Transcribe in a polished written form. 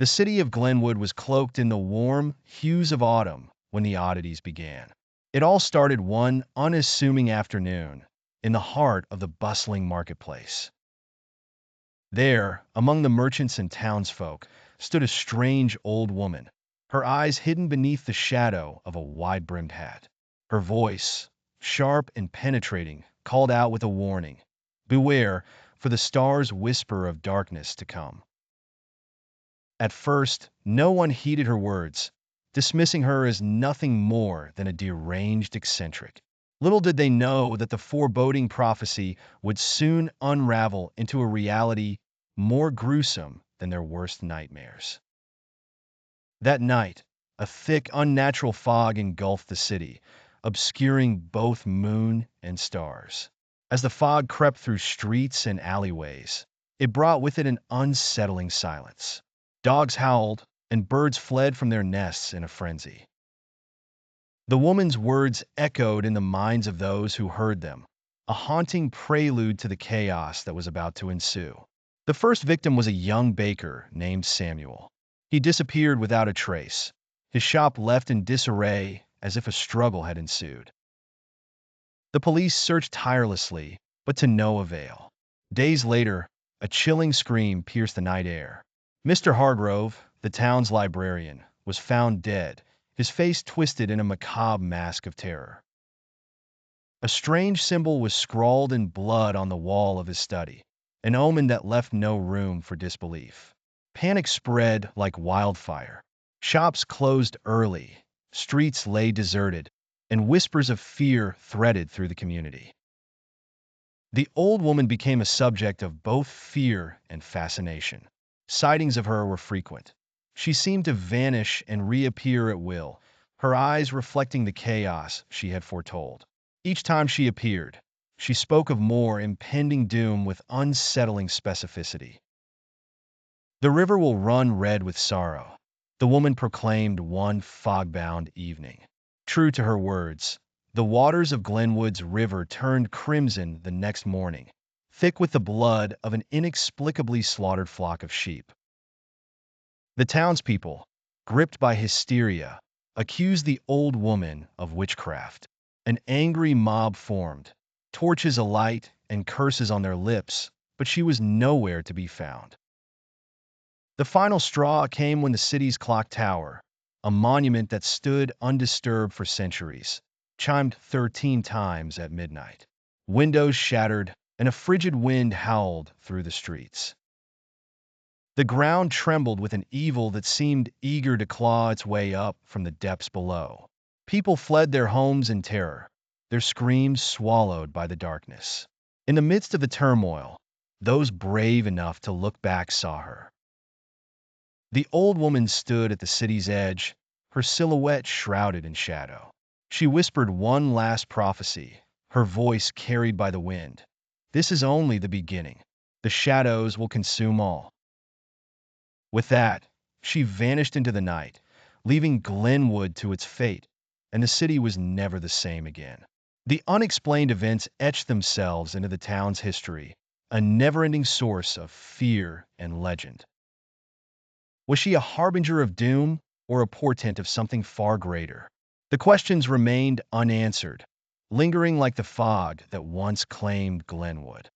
The city of Glenwood was cloaked in the warm hues of autumn when the oddities began. It all started one unassuming afternoon in the heart of the bustling marketplace. There, among the merchants and townsfolk, stood a strange old woman, her eyes hidden beneath the shadow of a wide-brimmed hat. Her voice, sharp and penetrating, called out with a warning. Beware, for the stars whisper of darkness to come. At first, no one heeded her words, dismissing her as nothing more than a deranged eccentric. Little did they know that the foreboding prophecy would soon unravel into a reality more gruesome than their worst nightmares. That night, a thick, unnatural fog engulfed the city, obscuring both moon and stars. As the fog crept through streets and alleyways, it brought with it an unsettling silence. Dogs howled, and birds fled from their nests in a frenzy. The woman's words echoed in the minds of those who heard them, a haunting prelude to the chaos that was about to ensue. The first victim was a young baker named Samuel. He disappeared without a trace, his shop left in disarray as if a struggle had ensued. The police searched tirelessly, but to no avail. Days later, a chilling scream pierced the night air. Mr. Hargrove, the town's librarian, was found dead, his face twisted in a macabre mask of terror. A strange symbol was scrawled in blood on the wall of his study, an omen that left no room for disbelief. Panic spread like wildfire. Shops closed early, streets lay deserted, and whispers of fear threaded through the community. The old woman became a subject of both fear and fascination. Sightings of her were frequent. She seemed to vanish and reappear at will, her eyes reflecting the chaos she had foretold. Each time she appeared, she spoke of more impending doom with unsettling specificity. "The river will run red with sorrow," the woman proclaimed one fog-bound evening. True to her words, the waters of Glenwood's river turned crimson the next morning, thick with the blood of an inexplicably slaughtered flock of sheep. The townspeople, gripped by hysteria, accused the old woman of witchcraft. An angry mob formed, torches alight and curses on their lips, but she was nowhere to be found. The final straw came when the city's clock tower, a monument that stood undisturbed for centuries, chimed 13 times at midnight. Windows shattered, and a frigid wind howled through the streets. The ground trembled with an evil that seemed eager to claw its way up from the depths below. People fled their homes in terror, their screams swallowed by the darkness. In the midst of the turmoil, those brave enough to look back saw her. The old woman stood at the city's edge, her silhouette shrouded in shadow. She whispered one last prophecy, her voice carried by the wind. "This is only the beginning. The shadows will consume all." With that, she vanished into the night, leaving Glenwood to its fate, and the city was never the same again. The unexplained events etched themselves into the town's history, a never-ending source of fear and legend. Was she a harbinger of doom or a portent of something far greater? The questions remained unanswered, lingering like the fog that once claimed Glenwood.